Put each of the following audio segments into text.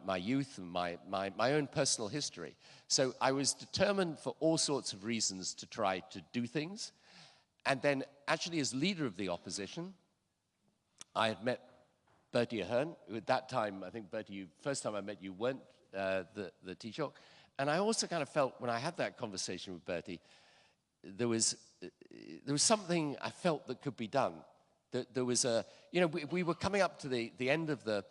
my youth and my own personal history. So I was determined for all sorts of reasons to try to do things. And then actually as leader of the opposition, I had met Bertie Ahern, who at that time, I think Bertie, first time I met you weren't the Taoiseach. And I also kind of felt when I had that conversation with Bertie, there was something I felt that could be done. There was we were coming up to the end of the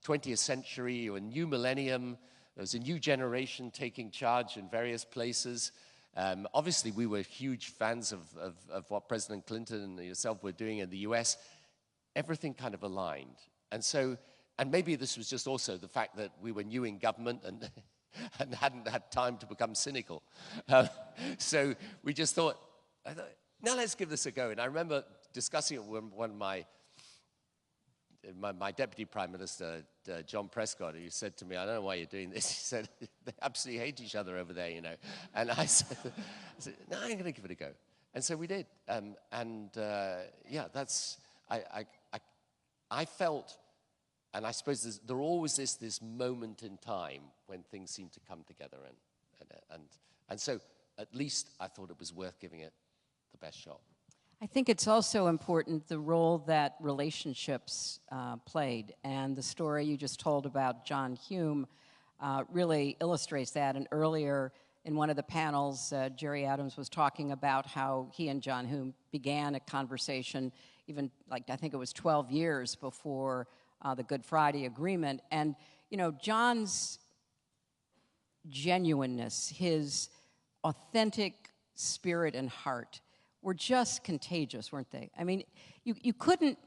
20th century, or a new millennium. There was a new generation taking charge in various places. Obviously, we were huge fans of what President Clinton and yourself were doing in the US. Everything kind of aligned. And so, and maybe this was just also the fact that we were new in government and hadn't had time to become cynical. So we just thought, now let's give this a go. And I remember discussing it with one of my deputy prime minister, John Prescott, who said to me, I don't know why you're doing this. He said, they absolutely hate each other over there, you know. And I said no, I'm going to give it a go. And so we did. Yeah, that's, I felt, and I suppose there always is this moment in time when things seem to come together. And so at least I thought it was worth giving it the best shot. I think it's also important the role that relationships played, and the story you just told about John Hume really illustrates that. And earlier in one of the panels, Jerry Adams was talking about how he and John Hume began a conversation even, like, I think it was 12 years before the Good Friday Agreement. And, you know, John's genuineness, his authentic spirit and heart were just contagious, weren't they? I mean, you couldn't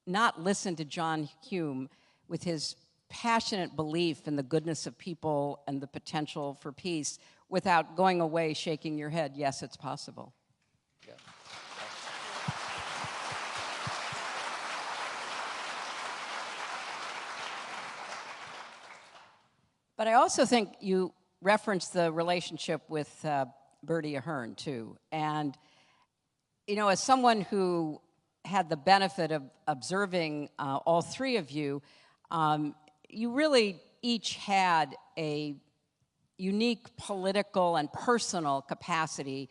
not listen to John Hume with his passionate belief in the goodness of people and the potential for peace without going away shaking your head, yes, it's possible. Yeah. But I also think you referenced the relationship with Bertie Ahern, too. And you know, as someone who had the benefit of observing all three of you, you really each had a unique political and personal capacity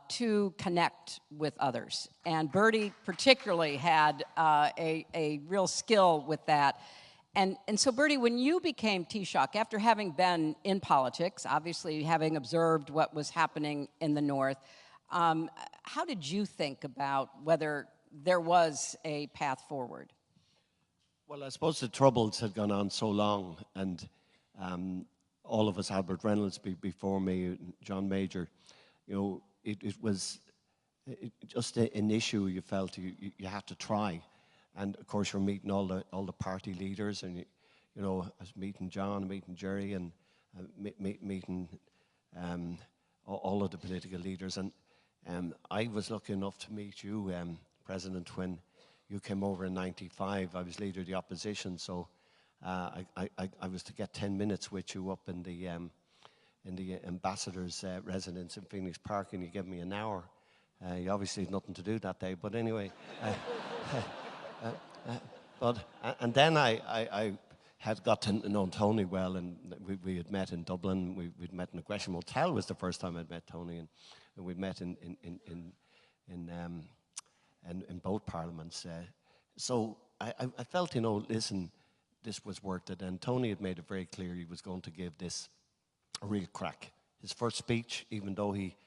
to connect with others. And Bertie particularly had a real skill with that. And so, Bertie, when you became Taoiseach, after having been in politics, obviously having observed what was happening in the North, how did you think about whether there was a path forward? Well, I suppose the troubles had gone on so long, and all of us, Albert Reynolds before me, John Major, you know, it was just an issue you felt you had to try. And of course, you're meeting all the party leaders, and you know, I was meeting John, meeting Jerry, and meeting all of the political leaders. And I was lucky enough to meet you, President, when you came over in '95. I was leader of the opposition, so I was to get 10 minutes with you up in the ambassador's residence in Phoenix Park, and you gave me an hour. You obviously had nothing to do that day, but anyway. And then I had got to know Tony well, and we had met in Dublin. We'd met in the Gresham Hotel was the first time I'd met Tony, and we met in both parliaments. So I felt, you know, listen, this was worth it. And Tony had made it very clear he was going to give this a real crack. His first speech, even though he,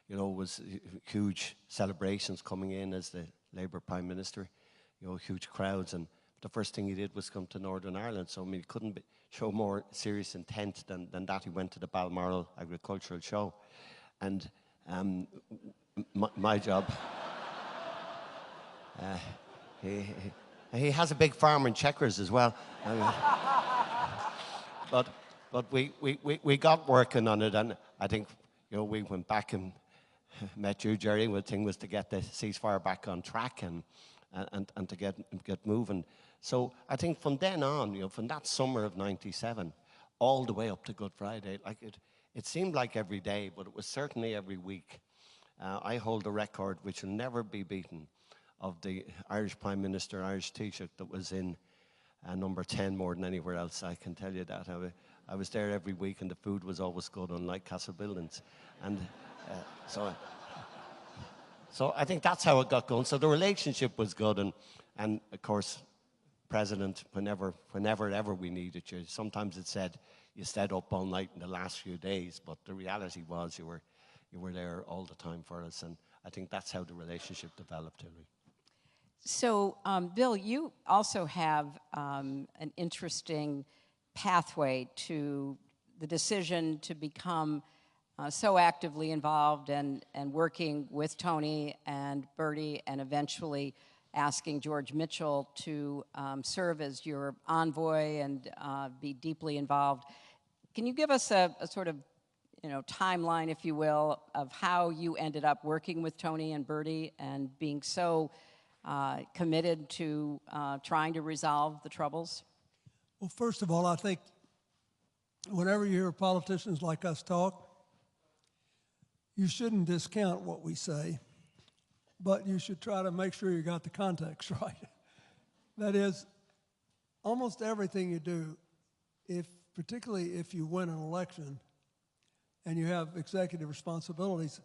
you know, was huge celebrations coming in as the Labour Prime Minister, you know, huge crowds, and the first thing he did was come to Northern Ireland. So I mean, he couldn't show more serious intent than that. He went to the Balmoral Agricultural Show, and my job. He has a big farm in Chequers as well. But we got working on it, and I think, you know, we went back and met you, Jerry. The thing was to get the ceasefire back on track and to get moving. So I think from then on, you know, from that summer of '97, all the way up to Good Friday, like it seemed like every day, but it was certainly every week. I hold a record which will never be beaten of the Irish Prime Minister, Irish Taoiseach, that was in number 10 more than anywhere else, I can tell you that. I was there every week, and the food was always good, unlike Castle Buildings. And so I think that's how it got going. So the relationship was good, and of course, President, whenever ever we needed you. Sometimes it said you stayed up all night in the last few days, but the reality was you were there all the time for us, and I think that's how the relationship developed, Hilary. So, Bill, you also have an interesting pathway to the decision to become so actively involved and working with Tony and Bertie, and eventually asking George Mitchell to serve as your envoy and be deeply involved. Can you give us a sort of timeline, if you will, of how you ended up working with Tony and Bertie and being so committed to trying to resolve the troubles? Well, first of all, I think whenever you hear politicians like us talk, you shouldn't discount what we say, but you should try to make sure you got the context right. That is, almost everything you do, particularly if you win an election and you have executive responsibilities,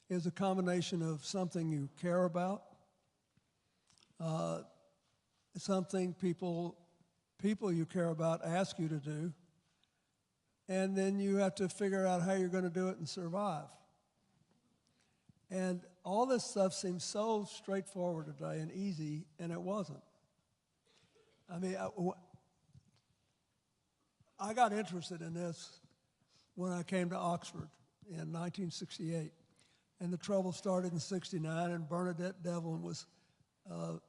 is a combination of something you care about, something people you care about ask you to do, and then you have to figure out how you're going to do it and survive. And all this stuff seems so straightforward today and easy, and it wasn't. I mean, I got interested in this when I came to Oxford in 1968, and the trouble started in '69, and Bernadette Devlin was an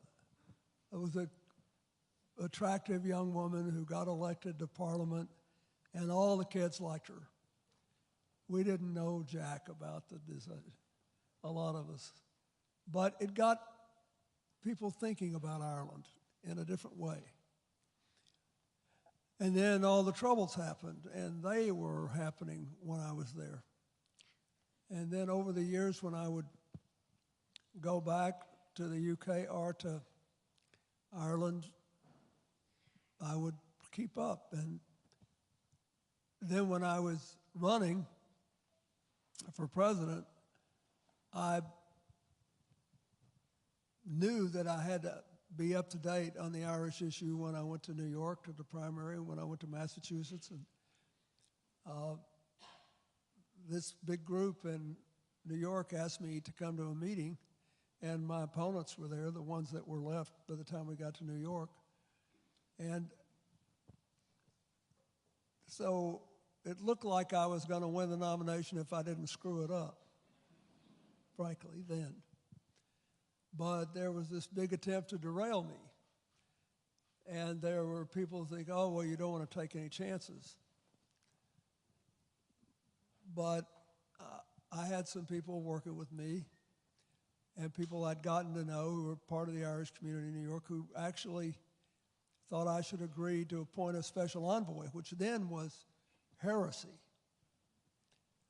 attractive young woman who got elected to Parliament, and all the kids liked her. We didn't know jack about this, a lot of us. But it got people thinking about Ireland in a different way. And then all the troubles happened, and they were happening when I was there. And then over the years when I would go back to the UK or to Ireland, I would keep up. And then when I was running for president, I knew that I had to be up to date on the Irish issue when I went to New York to the primary, when I went to Massachusetts. And this big group in New York asked me to come to a meeting, and my opponents were there, the ones that were left by the time we got to New York. And so it looked like I was going to win the nomination if I didn't screw it up, frankly, then. But there was this big attempt to derail me. And there were people who think, oh, well, you don't want to take any chances. But I had some people working with me, and people I'd gotten to know who were part of the Irish community in New York, who actually thought I should agree to appoint a special envoy, which then was heresy.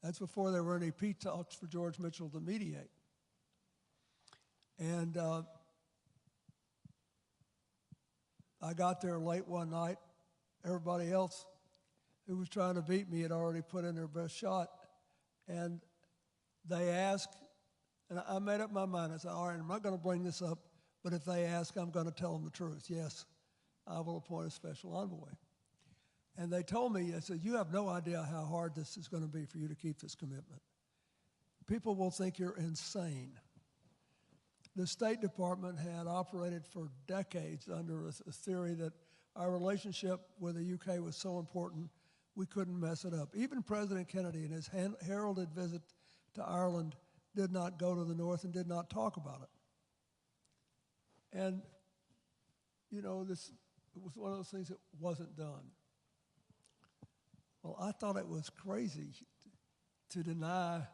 That's before there were any peace talks for George Mitchell to mediate. And I got there late one night. Everybody else who was trying to beat me had already put in their best shot. And they asked, and I made up my mind. I said, all right, I'm not going to bring this up, but if they ask, I'm going to tell them the truth. Yes, I will appoint a special envoy. And they told me, I said, you have no idea how hard this is going to be for you to keep this commitment. People will think you're insane. The State Department had operated for decades under a theory that our relationship with the UK was so important we couldn't mess it up. Even President Kennedy, in his heralded visit to Ireland, did not go to the North and did not talk about it. And, it was one of those things that wasn't done. Well, I thought it was crazy to deny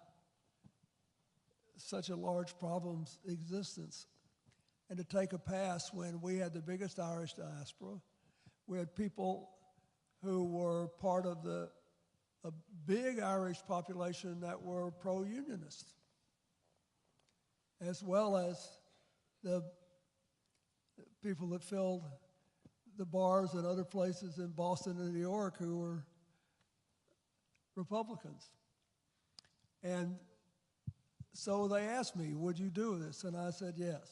such a large problem's existence and to take a pass when we had the biggest Irish diaspora. We had people who were part of a big Irish population that were pro-unionist, as well as the people that filled the bars and other places in Boston and New York who were Republicans. And so they asked me, would you do this? And I said yes.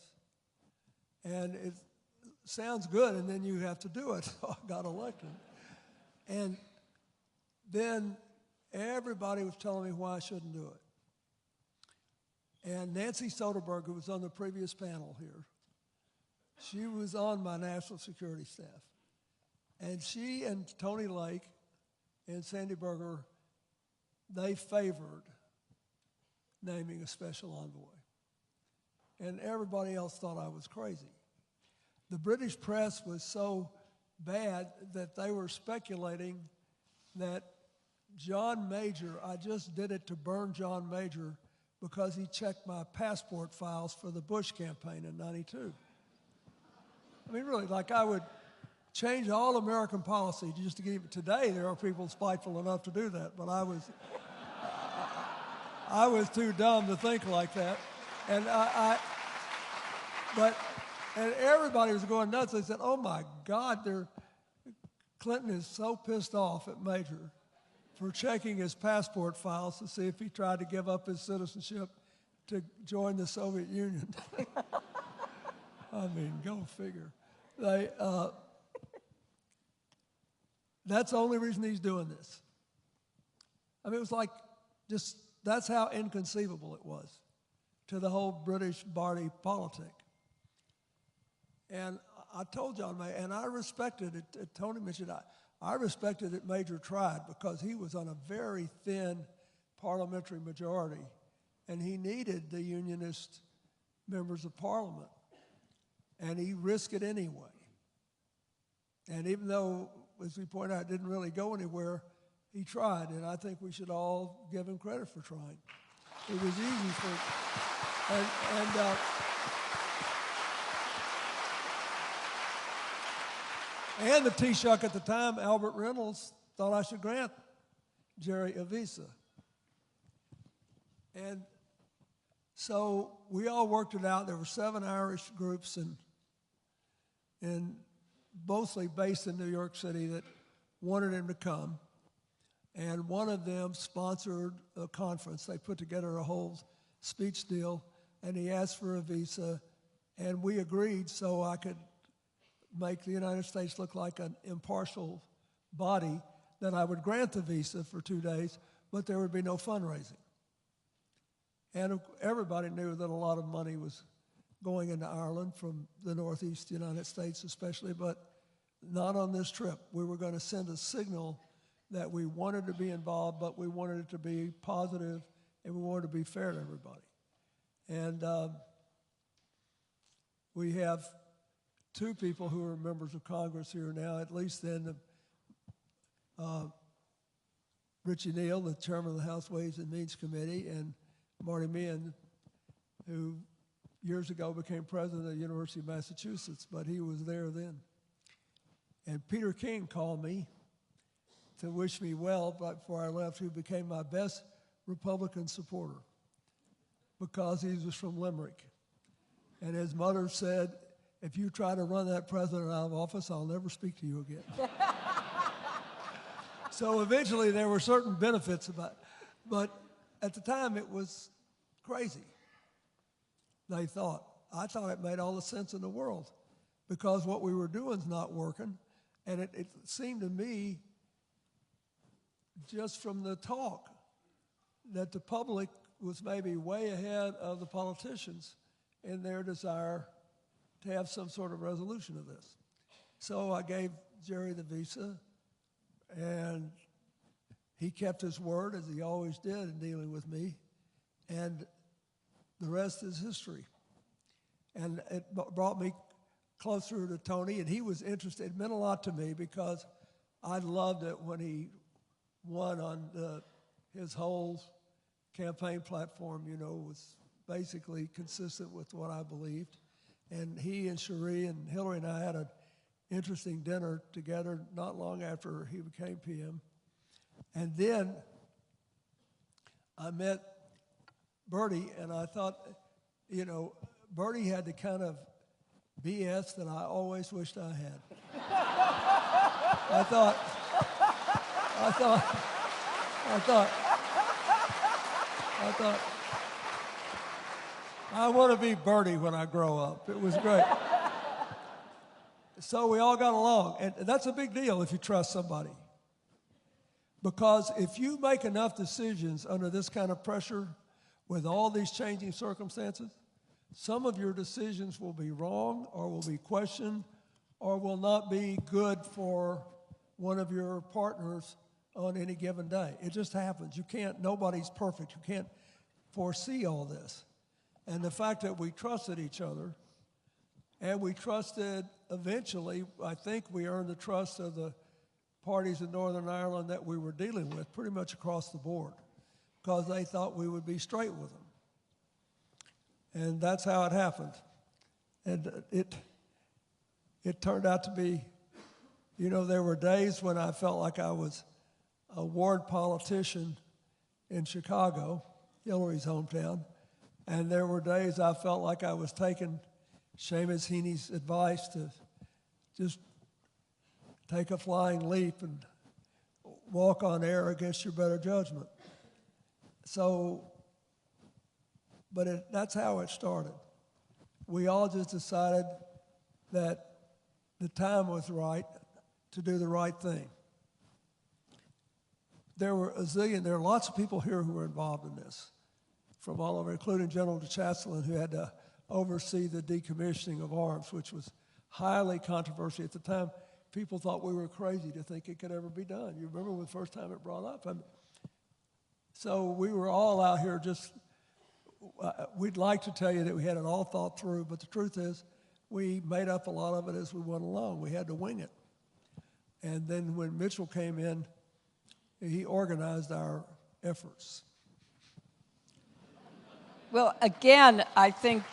And it sounds good, and then you have to do it. So I got elected. And then everybody was telling me why I shouldn't do it. And Nancy Soderberg, who was on the previous panel here, she was on my national security staff. And she and Tony Lake and Sandy Berger, they favored naming a special envoy. And everybody else thought I was crazy. The British press was so bad that they were speculating that John Major, I just did it to burn John Major because he checked my passport files for the Bush campaign in '92. I mean, really, like I would change all American policy just to give it. Today, there are people spiteful enough to do that, but I was too dumb to think like that. And and everybody was going nuts. They said, oh my God, Clinton is so pissed off at Major for checking his passport files to see if he tried to give up his citizenship to join the Soviet Union. I mean, go figure. That's the only reason he's doing this. I mean, it was like just, that's how inconceivable it was to the whole British Barty politic. And I told John Major, and I respected it, Tony mentioned, I respected that Major tried because he was on a very thin parliamentary majority, and he needed the Unionist members of Parliament, and he risked it anyway. And even though, as we point out, it didn't really go anywhere, he tried, and I think we should all give him credit for trying. It was easy for, and the Taoiseach at the time, Albert Reynolds, thought I should grant Jerry a visa. And so we all worked it out. There were 7 Irish groups and mostly based in New York City that wanted him to come. And one of them sponsored a conference. They put together a whole speech deal, and he asked for a visa, and we agreed so I could make the United States look like an impartial body, that I would grant the visa for 2 days, but there would be no fundraising. And everybody knew that a lot of money was going into Ireland from the Northeast United States especially, but not on this trip. We were going to send a signal that we wanted to be involved, but we wanted it to be positive, and we wanted to be fair to everybody. And we have 2 people who are members of Congress here now, at least then. Richie Neal, the chairman of the House Ways and Means Committee, and Marty Meehan, who years ago became president of the University of Massachusetts, but he was there then. And Peter King called me to wish me well right before I left, who became my best Republican supporter because he was from Limerick. And his mother said, if you try to run that president out of office, I'll never speak to you again. So eventually there were certain benefits about it. But at the time it was crazy, they thought. I thought it made all the sense in the world because what we were doing is not working. And it seemed to me, just from the talk, that the public was maybe way ahead of the politicians in their desire to have some sort of resolution of this. So I gave Jerry the visa, and he kept his word, as he always did in dealing with me, and the rest is history. And it brought me closer to Tony, and he was interested. It meant a lot to me because I loved it when he won on his whole campaign platform, was basically consistent with what I believed. And he and Cherie and Hillary and I had an interesting dinner together not long after he became PM. And then I met Bertie, and I thought, Bertie had the kind of BS that I always wished I had. I thought, I want to be Bertie when I grow up. It was great. So we all got along, and that's a big deal if you trust somebody. Because if you make enough decisions under this kind of pressure with all these changing circumstances, some of your decisions will be wrong or will be questioned or will not be good for one of your partners on any given day. It just happens. You can't, nobody's perfect. You can't foresee all this. And the fact that we trusted each other, and we trusted eventually, I think we earned the trust of the parties in Northern Ireland that we were dealing with pretty much across the board, because they thought we would be straight with them. And that's how it happened. And it turned out to be, you know, there were days when I felt like I was a ward politician in Chicago, Hillary's hometown, and there were days I felt like I was taking Seamus Heaney's advice to just take a flying leap and walk on air against your better judgment. So, but that's how it started. We all just decided that the time was right to do the right thing. There are lots of people here who were involved in this, from all over, including General DeChaslin, who had to oversee the decommissioning of arms, which was highly controversial at the time. People thought we were crazy to think it could ever be done. You remember the first time it brought up? So we were all out here just, we'd like to tell you that we had it all thought through, but the truth is we made up a lot of it as we went along. We had to wing it. And then when Mitchell came in, he organized our efforts. Well, again, I think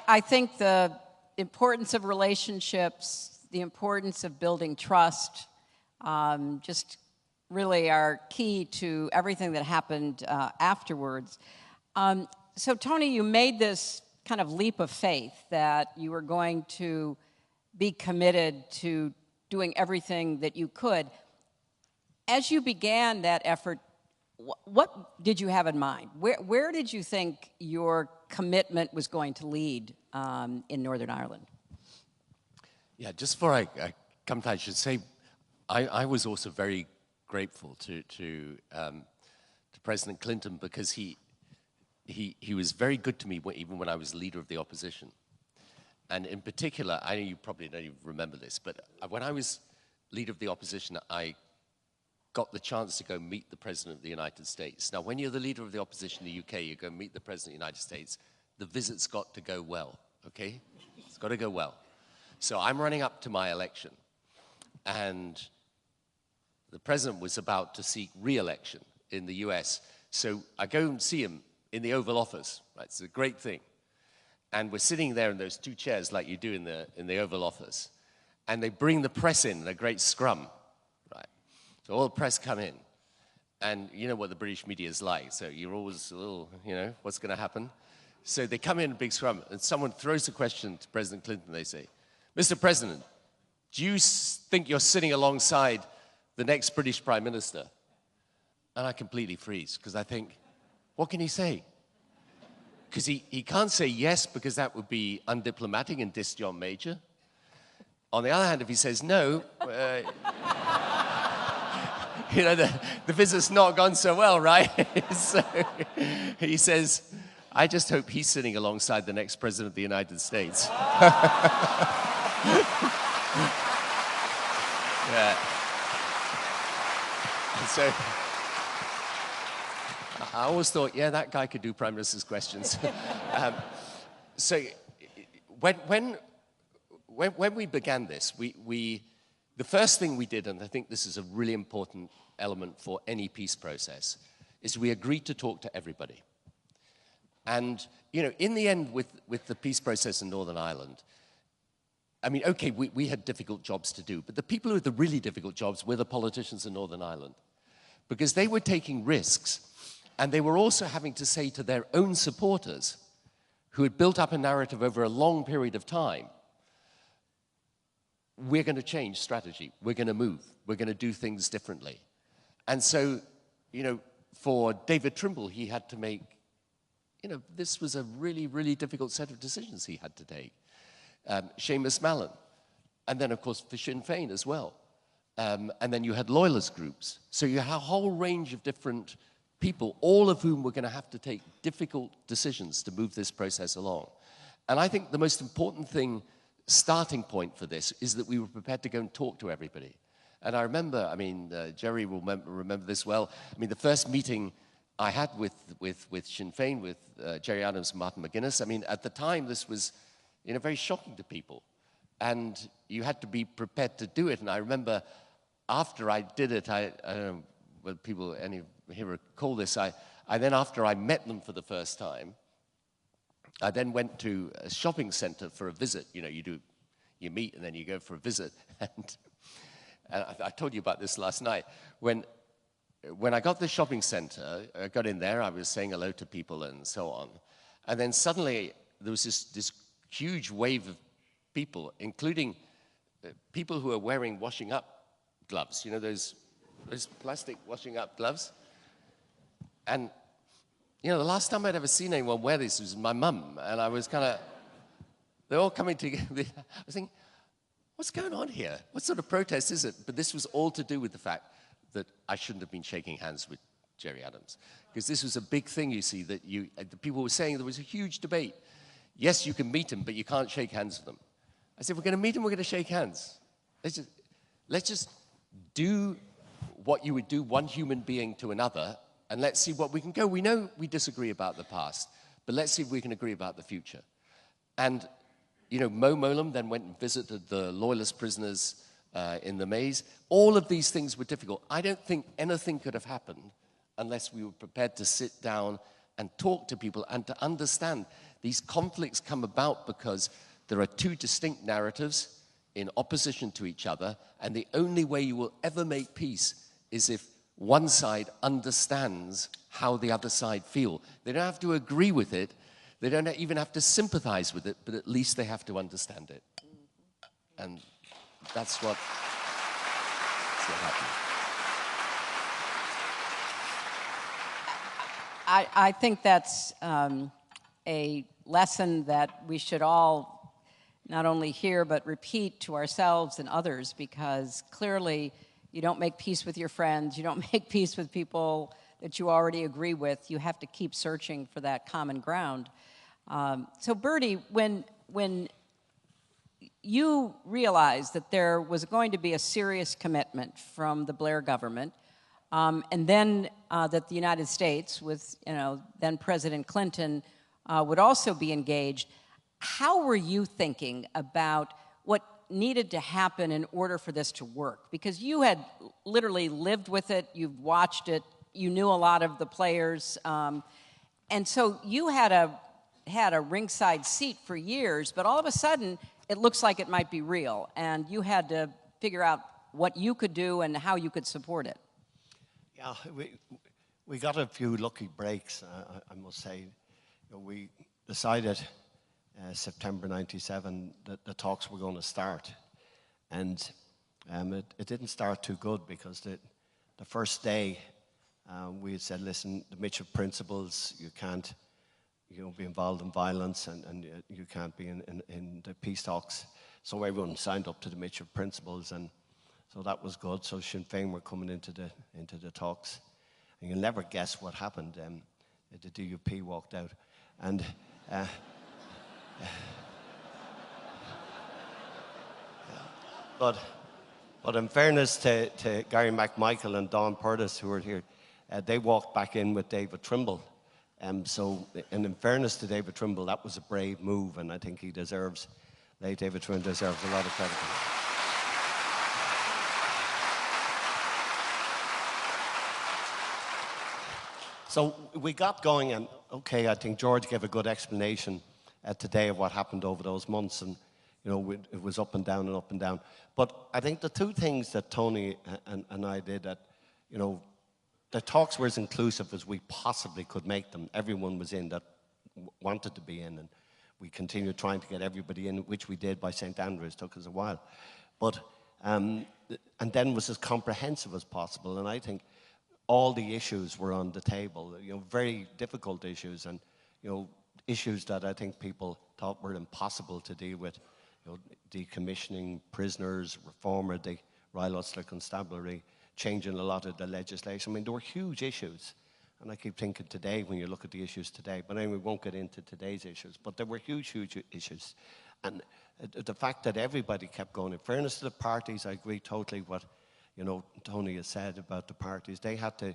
I think the importance of relationships, the importance of building trust, just really are key to everything that happened afterwards. So, Tony, you made this kind of leap of faith that you were going to be committed to doing everything that you could. As you began that effort, what did you have in mind? Where did you think your commitment was going to lead in Northern Ireland? Yeah, just before I come to that, I should say I was also very grateful to President Clinton, because he was very good to me even when I was leader of the opposition. And in particular, I know you probably don't even remember this, but when I was leader of the opposition, I got the chance to go meet the President of the United States. Now, when you're the leader of the opposition in the UK, you go meet the President of the United States, the visit's got to go well, okay? It's got to go well. So I'm running up to my election, and the President was about to seek re-election in the US. So I go and see him in the Oval Office, right? It's a great thing. And we're sitting there in those two chairs like you do in the Oval Office. And they bring the press in a great scrum, right? So all the press come in. And you know what the British media is like. So you're always a little, you know, what's going to happen? So they come in a big scrum, and someone throws a question to President Clinton. They say, Mr. President, do you think you're sitting alongside the next British Prime Minister? And I completely freeze, because I think, what can he say? Because he can't say yes, because that would be undiplomatic and diss John Major. On the other hand, if he says no, you know, the visit's not gone so well, right? So he says, I just hope he's sitting alongside the next President of the United States. Yeah. So I always thought, yeah, that guy could do Prime Minister's questions. So when we began this, the first thing we did, and I think this is a really important element for any peace process, is we agreed to talk to everybody. And, you know, in the end, with the peace process in Northern Ireland, I mean, okay, we had difficult jobs to do, but the people who had the really difficult jobs were the politicians in Northern Ireland, because they were taking risks, and they were also having to say to their own supporters, who had built up a narrative over a long period of time, we're going to change strategy. We're going to move. We're going to do things differently. And so, you know, for David Trimble, he had to make, you know, this was a really, really difficult set of decisions he had to take. Seamus Mallon. And then, of course, for Sinn Féin as well. And then you had loyalist groups. So you had a whole range of different people, all of whom were going to have to take difficult decisions to move this process along. And I think the most important thing, starting point for this, is that we were prepared to go and talk to everybody. And I remember, I mean, Jerry will remember this well. I mean, the first meeting I had with Sinn Féin, with Gerry Adams and Martin McGuinness, I mean, at the time, this was, you know, very shocking to people. And you had to be prepared to do it. And I remember after I did it, I don't know whether people any here recall this, I then, after I met them for the first time, I then went to a shopping center for a visit. You know, you meet and then you go for a visit. And I told you about this last night. When I got to the shopping center, I got in there, I was saying hello to people and so on. And then suddenly there was this huge wave of people, including people who are wearing washing up gloves. You know, those plastic washing up gloves? And, you know, the last time I'd ever seen anyone wear this was my mum. And I was kind of, they're all coming together. I was thinking, what's going on here? What sort of protest is it? But this was all to do with the fact that I shouldn't have been shaking hands with Gerry Adams. Because this was a big thing, you see, that the people were saying there was a huge debate. Yes, you can meet him, but you can't shake hands with them. I said, we're going to meet him, we're going to shake hands. Let's just do what you would do one human being to another, and let's see what we can go. We know we disagree about the past, but let's see if we can agree about the future. And, you know, Mo Mowlam then went and visited the loyalist prisoners in the maze. All of these things were difficult. I don't think anything could have happened unless we were prepared to sit down and talk to people and to understand these conflicts come about because there are two distinct narratives in opposition to each other, and the only way you will ever make peace is if one side understands how the other side feel. They don't have to agree with it, they don't even have to sympathize with it, but at least they have to understand it. And that's what happened. I think that's a lesson that we should all not only hear but repeat to ourselves and others, because clearly you don't make peace with your friends, you don't make peace with people that you already agree with. You have to keep searching for that common ground. So Bertie, when you realized that there was going to be a serious commitment from the Blair government, and then that the United States, with then President Clinton, would also be engaged, how were you thinking about what needed to happen in order for this to work? Because you had literally lived with it, you've watched it, you knew a lot of the players, and so you had a ringside seat for years, but all of a sudden it looks like it might be real, and you had to figure out what you could do and how you could support it. Yeah, we got a few lucky breaks, I must say. We decided September '97 that the talks were going to start, and it didn't start too good, because the first day we had said, listen, the Mitchell principles, you can't be involved in violence, and you can't be in the peace talks. So everyone signed up to the Mitchell principles, and so that was good. So Sinn Féin were coming into the talks, and you'll never guess what happened. The DUP walked out, and but in fairness to Gary McMichael and Don Purtis, who were here, they walked back in with David Trimble. So, and in fairness to David Trimble, that was a brave move, and I think he deserves, late David Trimble deserves a lot of credit. So we got going, and okay, I think George gave a good explanation today of what happened over those months, and it was up and down and up and down. But I think the two things that Tony and I did, that the talks were as inclusive as we possibly could make them. Everyone was in that wanted to be in, we continued trying to get everybody in, which we did by St. Andrews. Took us a while. But, and then was as comprehensive as possible. And I think all the issues were on the table, very difficult issues, and, issues that I think people thought were impossible to deal with. Decommissioning prisoners, reform of the Royal Ulster Constabulary, changing a lot of the legislation. I mean, there were huge issues. And I keep thinking today, when you look at the issues today, but anyway, we won't get into today's issues, but there were huge, huge issues. And the fact that everybody kept going, in fairness to the parties, I agree totally what, Tony has said about the parties. They had to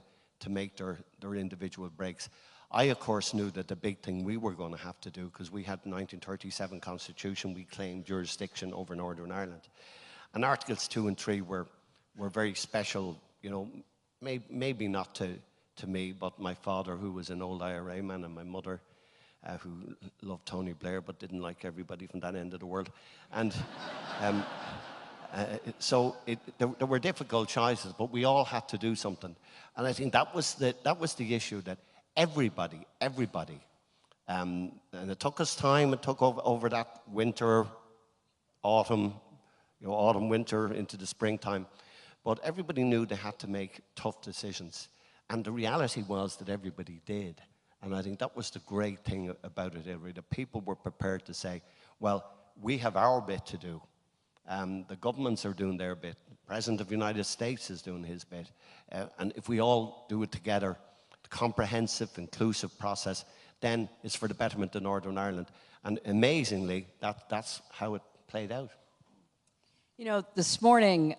make their individual breaks. I, of course, knew that the big thing we were going to have to do, because we had the 1937 Constitution, we claimed jurisdiction over Northern Ireland. And Articles 2 and 3 were very special, maybe not to me, but my father, who was an old IRA man, and my mother, who loved Tony Blair, but didn't like everybody from that end of the world. And so there were difficult choices, but we all had to do something. And I think that was the issue, that everybody, and it took us time. It took over that winter, autumn, winter into the springtime. But everybody knew they had to make tough decisions. And the reality was that everybody did. And I think that was the great thing about it, that people were prepared to say, well, we have our bit to do. The governments are doing their bit. The President of the United States is doing his bit. And if we all do it together, the comprehensive, inclusive process, then it's for the betterment of Northern Ireland. And amazingly, that's how it played out. This morning,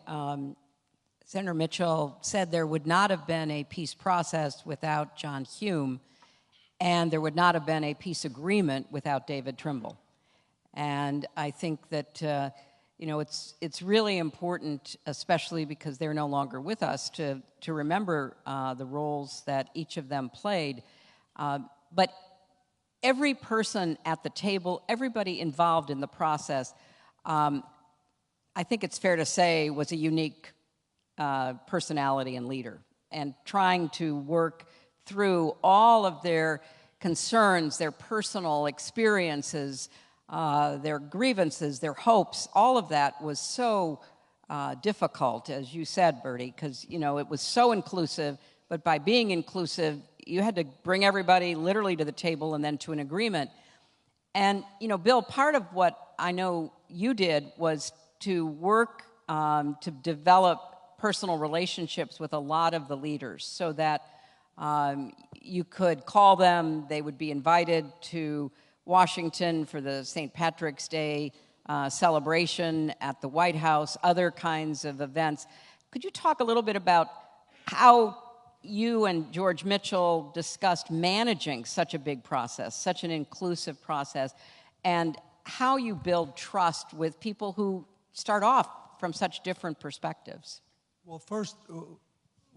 Senator Mitchell said there would not have been a peace process without John Hume, and there would not have been a peace agreement without David Trimble. And I think that, it's really important, especially because they're no longer with us, to remember the roles that each of them played. But every person at the table, everybody involved in the process, I think it's fair to say, was a unique personality and leader, and trying to work through all of their concerns, their personal experiences, their grievances, their hopes. All of that was so difficult, as you said, Bertie, because it was so inclusive. But by being inclusive, you had to bring everybody literally to the table and then to an agreement. And Bill, part of what I know you did was to work to develop personal relationships with a lot of the leaders, so that you could call them, they would be invited to Washington for the St. Patrick's Day celebration at the White House, other kinds of events. Could you talk a little bit about how you and George Mitchell discussed managing such a big process, such an inclusive process, and how you build trust with people who start off from such different perspectives? Well, first,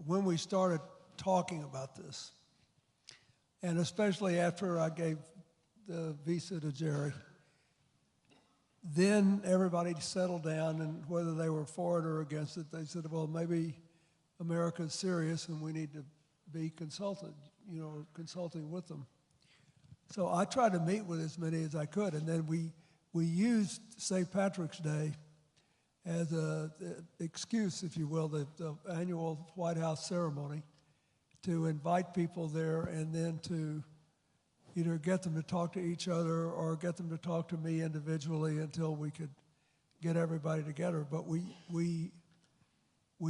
when we started talking about this, and especially after I gave the visa to Jerry, then everybody settled down, and whether they were for it or against it, they said, well, maybe America's serious and we need to be consulting with them. So I tried to meet with as many as I could, and then we used St. Patrick's Day as an excuse, if you will, the annual White House ceremony, to invite people there and then to either get them to talk to each other or get them to talk to me individually until we could get everybody together. But we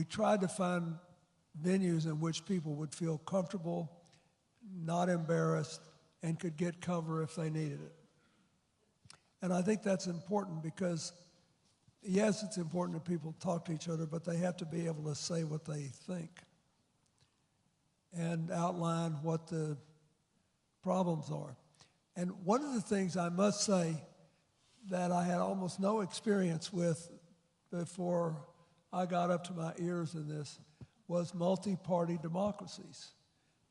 tried to find venues in which people would feel comfortable, not embarrassed, and could get cover if they needed it. And I think that's important because, yes, it's important that people talk to each other, but they have to be able to say what they think and outline what the problems are. And one of the things I must say that I had almost no experience with before I got up to my ears in this was multi-party democracies.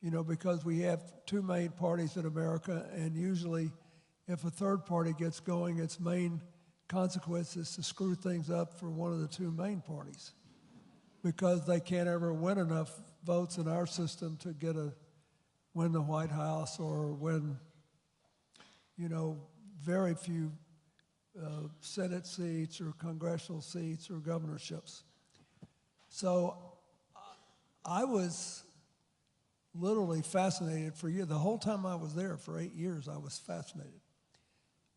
Because we have two main parties in America, and usually if a third party gets going, its main consequence is to screw things up for one of the two main parties, because they can't ever win enough votes in our system to win the White House or win, very few Senate seats or congressional seats or governorships. So I was literally fascinated for years. The whole time I was there for 8 years, I was fascinated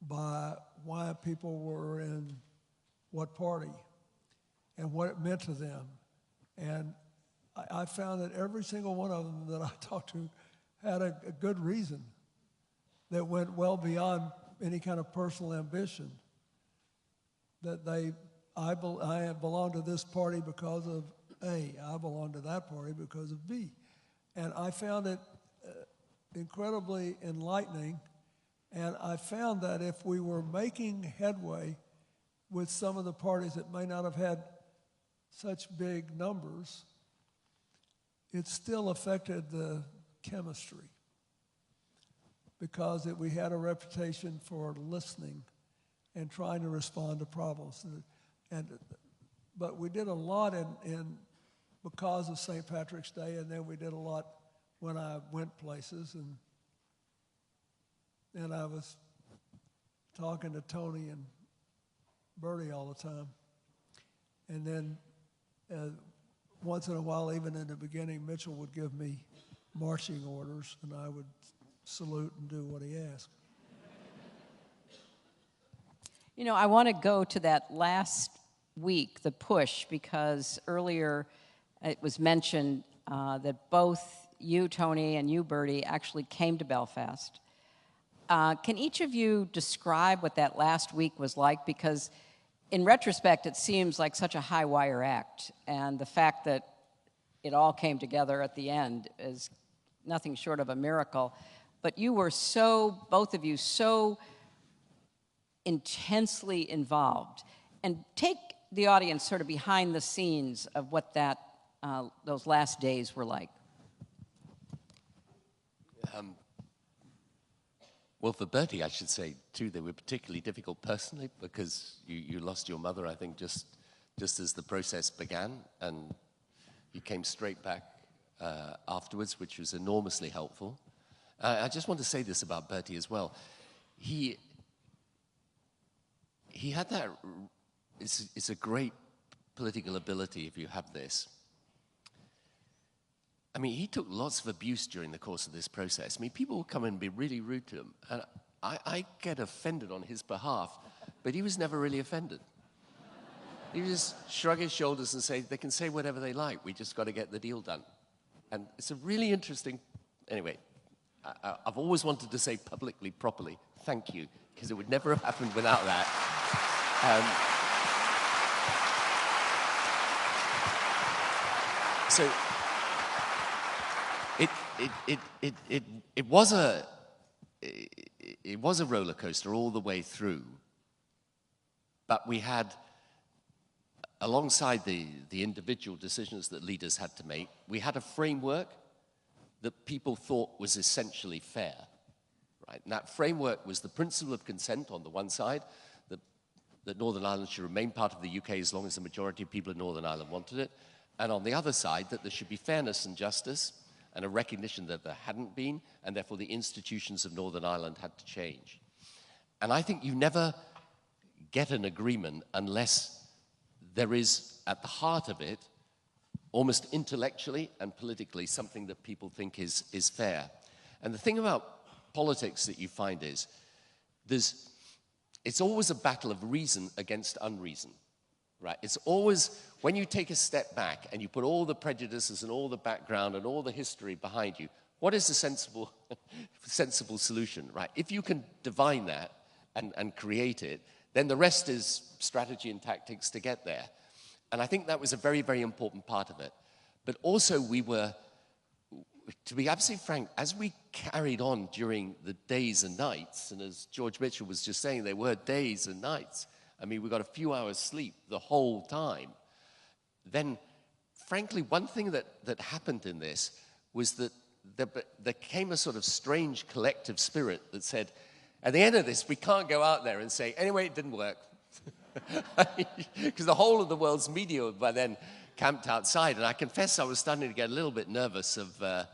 by why people were in what party and what it meant to them. And I found that every single one of them that I talked to had a good reason that went well beyond any kind of personal ambition. That I belong to this party because of A. I belong to that party because of B. And I found it incredibly enlightening. And I found that if we were making headway with some of the parties that may not have had such big numbers, it still affected the chemistry because we had a reputation for listening and trying to respond to problems. But we did a lot because of St. Patrick's Day, and then we did a lot when I went places, and I was talking to Tony and Bertie all the time. And then once in a while, even in the beginning, Mitchell would give me marching orders, and I would salute and do what he asked. You know, I want to go to that last week, the push, because earlier it was mentioned that both you, Tony, and you, Bertie, actually came to Belfast. Can each of you describe what that last week was like? Because in retrospect, it seems like such a high-wire act, and the fact that it all came together at the end is nothing short of a miracle. But you were both of you, so intensely involved. And take the audience sort of behind the scenes of what those last days were like. Well, for Bertie, I should say, too, they were particularly difficult personally because you lost your mother, I think, just as the process began, and you came straight back afterwards, which was enormously helpful. I just want to say this about Bertie as well. He had that, it's a great political ability if you have this. I mean, he took lots of abuse during the course of this process. I mean, people would come in and be really rude to him, and I get offended on his behalf, but he was never really offended. He would just shrug his shoulders and say, they can say whatever they like, we just got to get the deal done. And it's a really interesting, anyway, I've always wanted to say publicly, properly, thank you, because it would never have happened without that. So it was a roller coaster all the way through, but we had, alongside the individual decisions that leaders had to make, we had a framework that people thought was essentially fair, right? And that framework was the principle of consent on the one side, that Northern Ireland should remain part of the UK as long as the majority of people in Northern Ireland wanted it, and on the other side, that there should be fairness and justice, and a recognition that there hadn't been, and therefore the institutions of Northern Ireland had to change. And I think you never get an agreement unless there is, at the heart of it, almost intellectually and politically, something that people think is fair. And the thing about politics that you find is, it's always a battle of reason against unreason, right? It's always, when you take a step back and you put all the prejudices and all the background and all the history behind you, what is the sensible solution, right? If you can divine that and create it, then the rest is strategy and tactics to get there. And I think that was a very, very important part of it. But also we were, to be absolutely frank, as we carried on during the days and nights, and as George Mitchell was just saying, there were days and nights. I mean, we got a few hours sleep the whole time. Then, frankly, one thing that happened in this was that there came a sort of strange collective spirit that said, at the end of this, we can't go out there and say, anyway, it didn't work. Because the whole of the world's media by then camped outside. And I confess I was starting to get a little bit nervous of,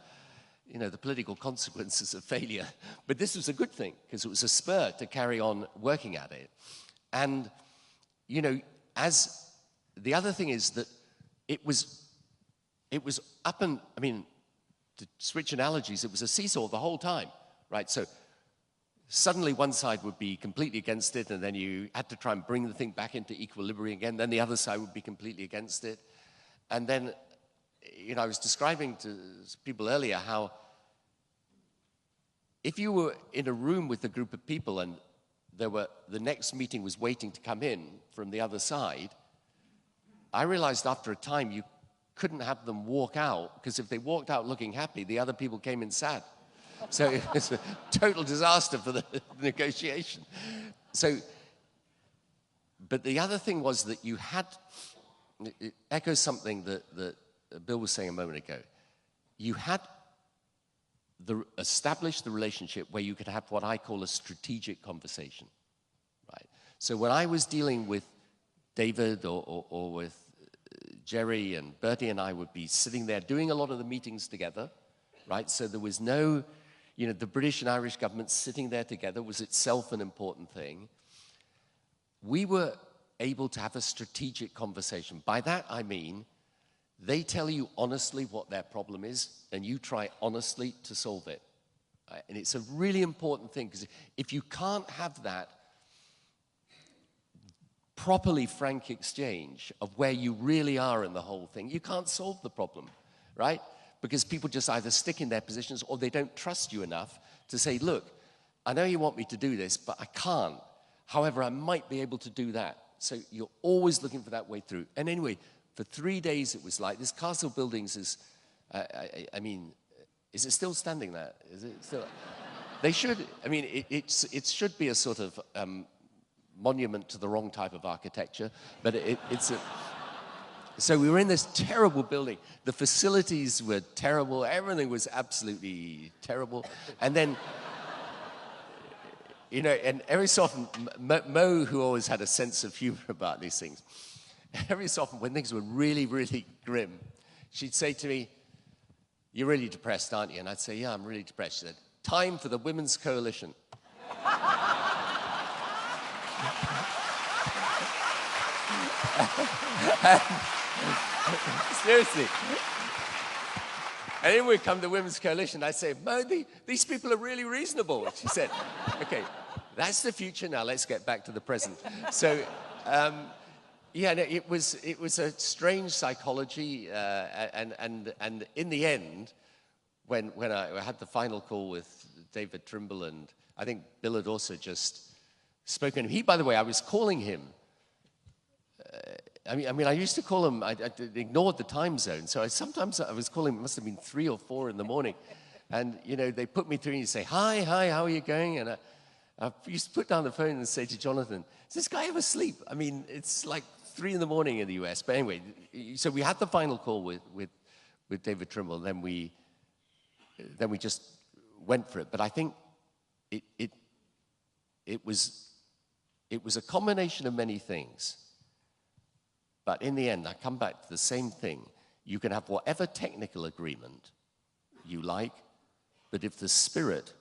you know, the political consequences of failure. But this was a good thing, because it was a spur to carry on working at it. And, you know, as the other thing is that it was up and, I mean, to switch analogies, it was a seesaw the whole time, right? So suddenly one side would be completely against it, and then you had to try and bring the thing back into equilibrium again. Then the other side would be completely against it. And then, you know, I was describing to people earlier how if you were in a room with a group of people and the next meeting was waiting to come in from the other side, I realized after a time you couldn't have them walk out, because if they walked out looking happy, the other people came in sad. So it was a total disaster for the negotiation. So, but the other thing was that you had, it echoes something that Bill was saying a moment ago. You had established the relationship where you could have what I call a strategic conversation, right? So when I was dealing with David or with Jerry and Bertie, and I would be sitting there doing a lot of the meetings together, right? So there was no, you know, the British and Irish governments sitting there together was itself an important thing. We were able to have a strategic conversation. By that, I mean, they tell you honestly what their problem is, and you try honestly to solve it. Right? And it's a really important thing, because if you can't have that properly frank exchange of where you really are in the whole thing, you can't solve the problem, right? Because people just either stick in their positions or they don't trust you enough to say, look, I know you want me to do this, but I can't. However, I might be able to do that. So you're always looking for that way through. And anyway, for 3 days it was like this. Castle Buildings is, I mean, is it still standing there? Is it still? They should, I mean, it should be a sort of monument to the wrong type of architecture, but it's a... So we were in this terrible building. The facilities were terrible. Everything was absolutely terrible. And then, you know, and every so often, Mo, who always had a sense of humor about these things, every so often when things were really, really grim, she'd say to me, "You're really depressed, aren't you?" And I'd say, "Yeah, I'm really depressed." She said, "Time for the Women's Coalition." Seriously. And then we come to Women's Coalition. I say, "Mo, these people are really reasonable." She said, "Okay, that's the future. Now let's get back to the present." So, yeah, no, it was a strange psychology, and in the end, when I had the final call with David Trimble, and I think Bill had also just spoken. He, by the way, I was calling him. I mean, I used to call him, I ignored the time zone, so sometimes I was calling him, it must have been 3 or 4 in the morning, and, you know, they put me through and you say, hi, how are you going? And I used to put down the phone and say to Jonathan, is this guy ever asleep? I mean, it's like 3 in the morning in the US, but anyway, so we had the final call with David Trimble, then we just went for it, but I think it was a combination of many things. But in the end, I come back to the same thing. You can have whatever technical agreement you like, but if the spirit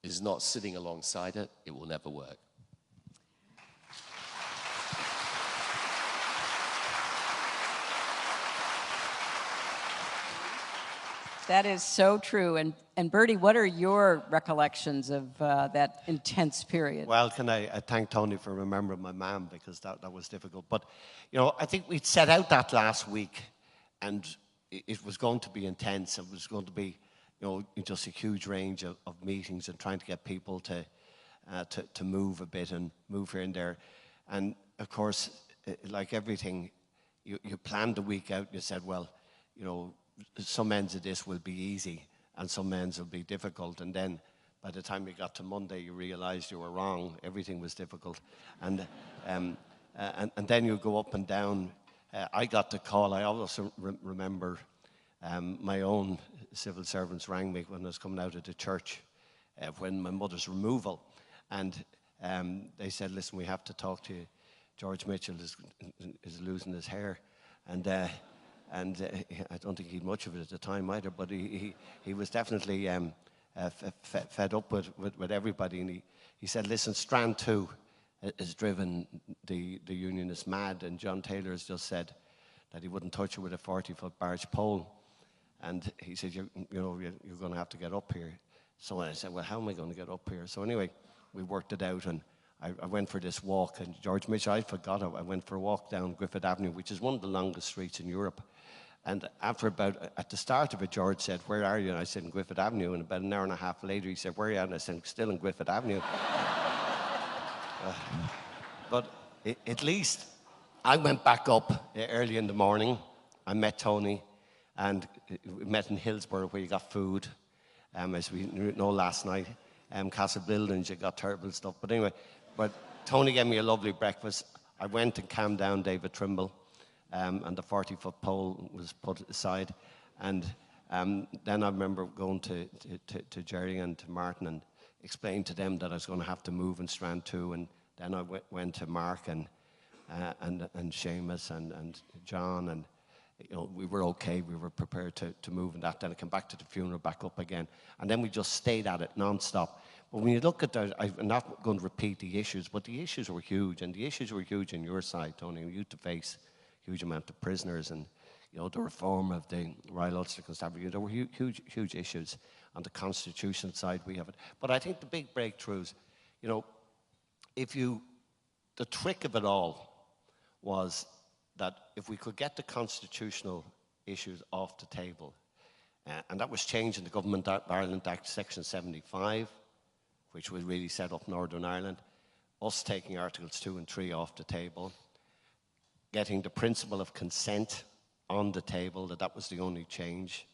is not sitting alongside it, it will never work. That is so true. And Bertie, what are your recollections of that intense period? Well, can I thank Tony for remembering my mum, because that was difficult. But, you know, I think we'd set out that last week, and it was going to be intense. It was going to be, you know, just a huge range of meetings and trying to get people to move a bit and move here and there. And, of course, like everything, you planned the week out and you said, well, you know, some ends of this will be easy and some ends will be difficult, and then by the time you got to Monday you realized you were wrong, everything was difficult, and then you go up and down. I got the call. I also remember my own civil servants rang me when I was coming out of the church when my mother's removal, and they said, listen, we have to talk to you. George Mitchell is losing his hair, and And I don't think he had much of it at the time either, but he was definitely fed up with everybody. And he said, listen, Strand 2 has driven the unionists mad, and John Taylor has just said that he wouldn't touch it with a 40-foot barge pole. And he said, you're going to have to get up here. So I said, well, how am I going to get up here? So anyway, we worked it out, and I went for this walk. And George Mitchell, I forgot it. I went for a walk down Griffith Avenue, which is one of the longest streets in Europe. And at the start of it, George said, where are you? And I said, in Griffith Avenue. And about an hour and a half later, he said, where are you? And I said, still in Griffith Avenue. But at least I went back up early in the morning. I met Tony, and we met in Hillsborough, where you got food, as we know last night. Castle Buildings, you got terrible stuff. But anyway, Tony gave me a lovely breakfast. I went and calmed down David Trimble, and the 40-foot pole was put aside. And then I remember going to Jerry and to Martin and explained to them that I was going to have to move in Strand 2. And then I went to Mark and Seamus and John, and we were okay. We were prepared to move in that. Then I came back to the funeral, back up again. And then we just stayed at it non-stop. But when you look at that, I'm not going to repeat the issues, but the issues were huge. And the issues were huge on your side, Tony. You had to face a huge amount of prisoners, and the reform of the Royal Ulster Constabulary. There were huge issues. On the constitutional side, we have it. But I think the big breakthroughs, the trick of it all was that if we could get the constitutional issues off the table, and that was changing the Government of Ireland Act, Section 75, which would really set up Northern Ireland, us taking Articles 2 and 3 off the table, getting the principle of consent on the table, that was the only change.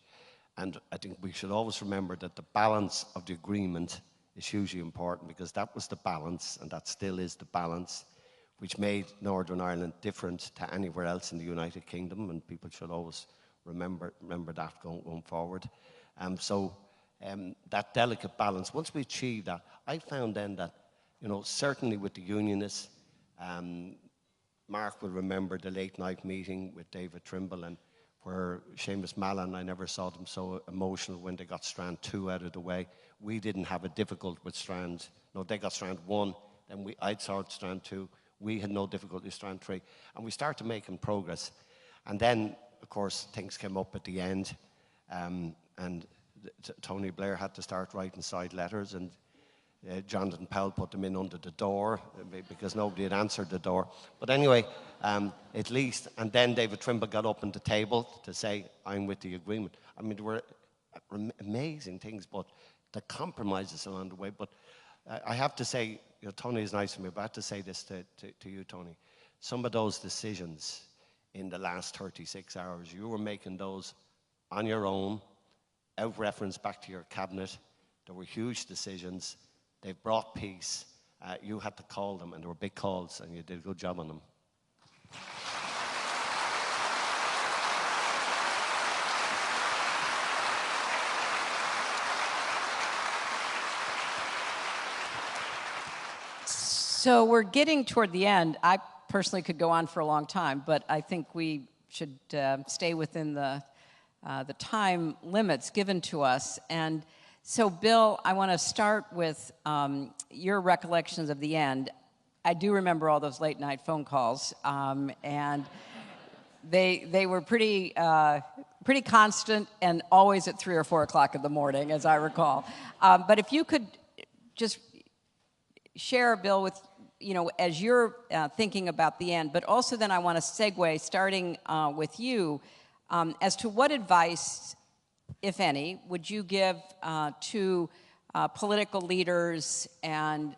And I think we should always remember that the balance of the agreement is hugely important, because that was the balance, and that still is the balance, which made Northern Ireland different to anywhere else in the United Kingdom, and people should always remember that going forward. That delicate balance, once we achieved that, I found then that, certainly with the unionists, Mark will remember the late night meeting with David Trimble, and where Seamus Mallon, I never saw them so emotional when they got Strand 2 out of the way. We didn't have it difficult with Strand. No, they got Strand 1, then I'd sorted Strand 2. We had no difficulty with Strand 3. And we started making progress. And then, of course, things came up at the end. And Tony Blair had to start writing side letters, and Jonathan Powell put them in under the door because nobody had answered the door. But anyway, at least, and then David Trimble got up on the table to say, I'm with the agreement. I mean, there were amazing things, but the compromises along the way. But I have to say, Tony is nice to me, but I have to say this to you, Tony. Some of those decisions in the last 36 hours, you were making those on your own, out reference back to your cabinet. There were huge decisions. They've brought peace. You had to call them, and they were big calls, and you did a good job on them. So we're getting toward the end. I personally could go on for a long time, but I think we should stay within the time limits given to us. And so, Bill, I want to start with your recollections of the end. I do remember all those late night phone calls, and they were pretty constant and always at 3 or 4 o'clock in the morning, as I recall. But if you could just share, Bill, with as you're thinking about the end, but also then I want to segue, starting with you, as to what advice, if any, would you give to political leaders and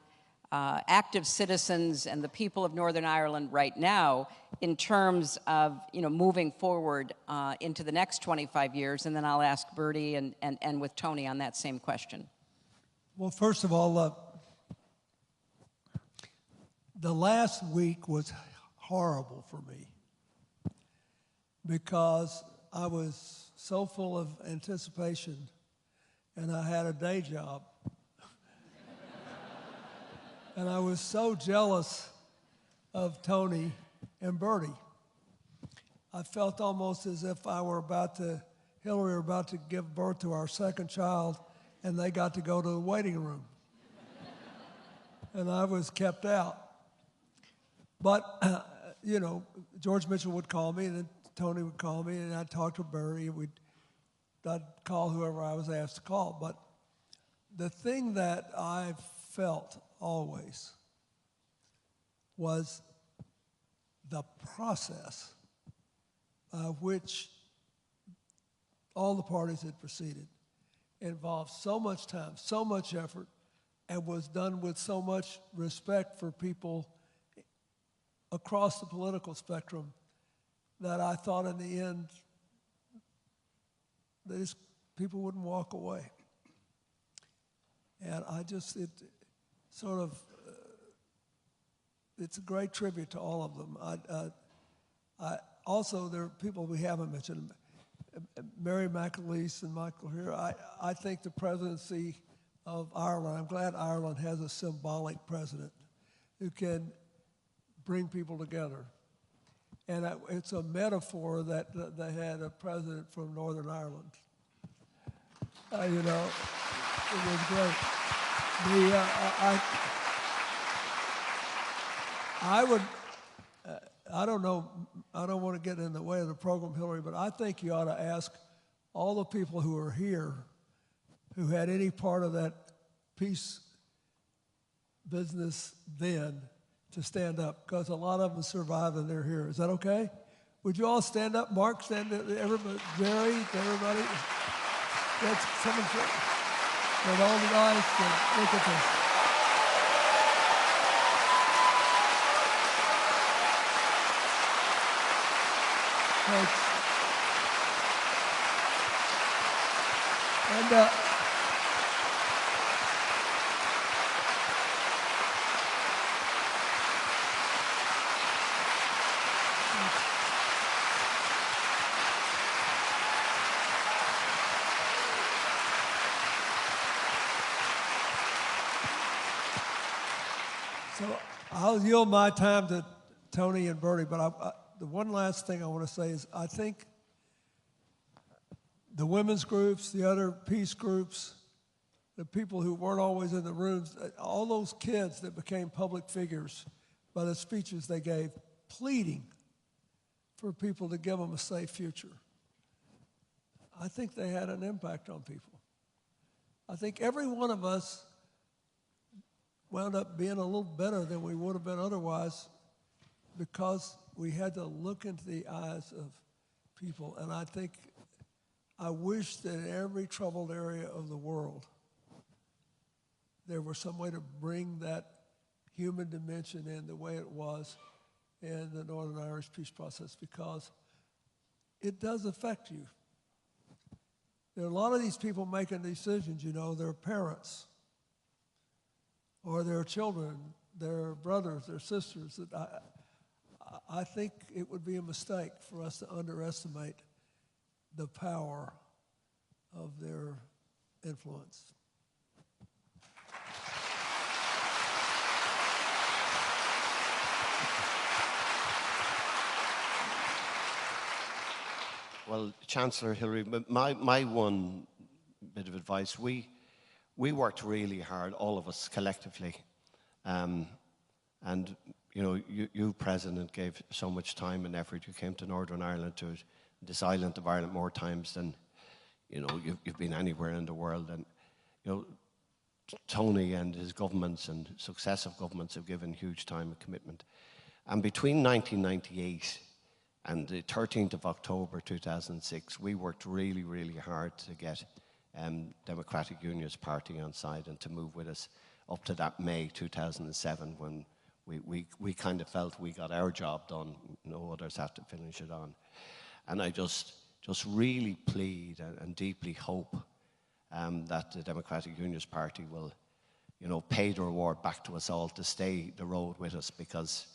active citizens and the people of Northern Ireland right now in terms of moving forward into the next 25 years? And then I'll ask Bertie and with Tony on that same question. Well, first of all, the last week was horrible for me because I was so full of anticipation, and I had a day job. And I was so jealous of Tony and Bertie. I felt almost as if Hillary were about to give birth to our second child, and they got to go to the waiting room. And I was kept out. But, George Mitchell would call me, and then Tony would call me, and I'd talk to Bertie, and I'd call whoever I was asked to call. But the thing that I felt always was the process of which all the parties had proceeded involved so much time, so much effort, and was done with so much respect for people across the political spectrum that I thought in the end people wouldn't walk away. And it's a great tribute to all of them. Also, there are people we haven't mentioned, Mary McAleese and Michael here. I think the presidency of Ireland, I'm glad Ireland has a symbolic president who can bring people together. And it's a metaphor that they had a president from Northern Ireland. It was great. I don't know, I don't want to get in the way of the program, Hillary, but I think you ought to ask all the people who are here who had any part of that peace business then to stand up, because a lot of them survived and they're here. Is that okay? Would you all stand up? Mark, stand up. Everybody, Jerry, everybody. That's someone. And all the guys, look at this. Thanks. And so I'll yield my time to Tony and Bertie, but the one last thing I want to say is I think the women's groups, the other peace groups, the people who weren't always in the rooms, all those kids that became public figures by the speeches they gave, pleading for people to give them a safe future. I think they had an impact on people. I think every one of us wound up being a little better than we would have been otherwise because we had to look into the eyes of people. And I wish that in every troubled area of the world, there were some way to bring that human dimension in the way it was in the Northern Irish peace process, because it does affect you. There are a lot of these people making decisions, their parents or their children, their brothers, their sisters. That I think it would be a mistake for us to underestimate the power of their influence. Well, Chancellor Hillary, my one bit of advice, we worked really hard, all of us collectively, and you, President, gave so much time and effort. You came to Northern Ireland, to this island of Ireland, more times than you've been anywhere in the world. And Tony and his governments and successive governments have given huge time and commitment. And between 1998 and the 13th of October 2006, we worked really, really hard to get Democratic Unionist Party on side and to move with us up to that May 2007 when we kind of felt we got our job done. No others have to finish it on. And I just really plead and deeply hope that the Democratic Unionist Party will, pay the reward back to us all to stay the road with us, because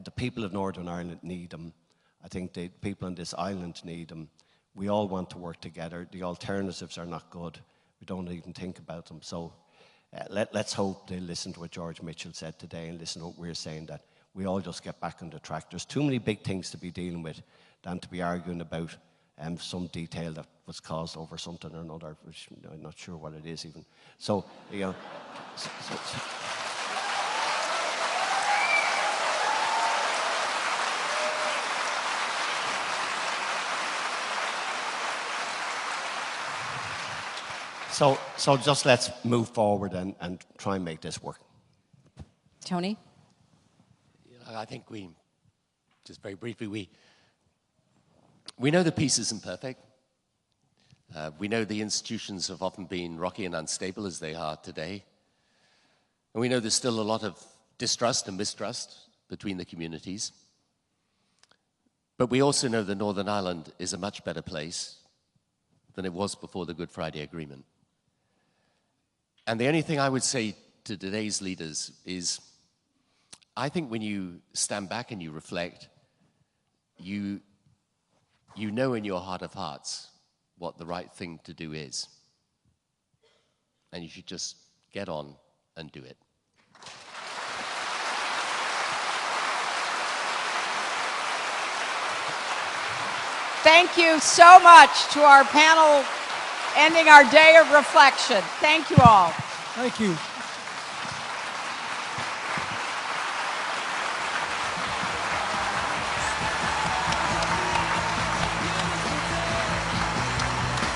the people of Northern Ireland need them. I think the people on this island need them. We all want to work together. The alternatives are not good. We don't even think about them. So let's hope they listen to what George Mitchell said today and listen to what we're saying, that we all just get back on the track. There's too many big things to be dealing with. than to be arguing about some detail that was caused over something or another, which I'm not sure what it is even. So, you know, so just let's move forward and try and make this work. Tony? I think just very briefly, we know the peace isn't perfect. We know the institutions have often been rocky and unstable as they are today. And we know there's still a lot of distrust and mistrust between the communities. But we also know that Northern Ireland is a much better place than it was before the Good Friday Agreement. And the only thing I would say to today's leaders is, I think when you stand back and you reflect, you know in your heart of hearts what the right thing to do is. And you should just get on and do it. Thank you so much to our panel ending our day of reflection. Thank you all. Thank you.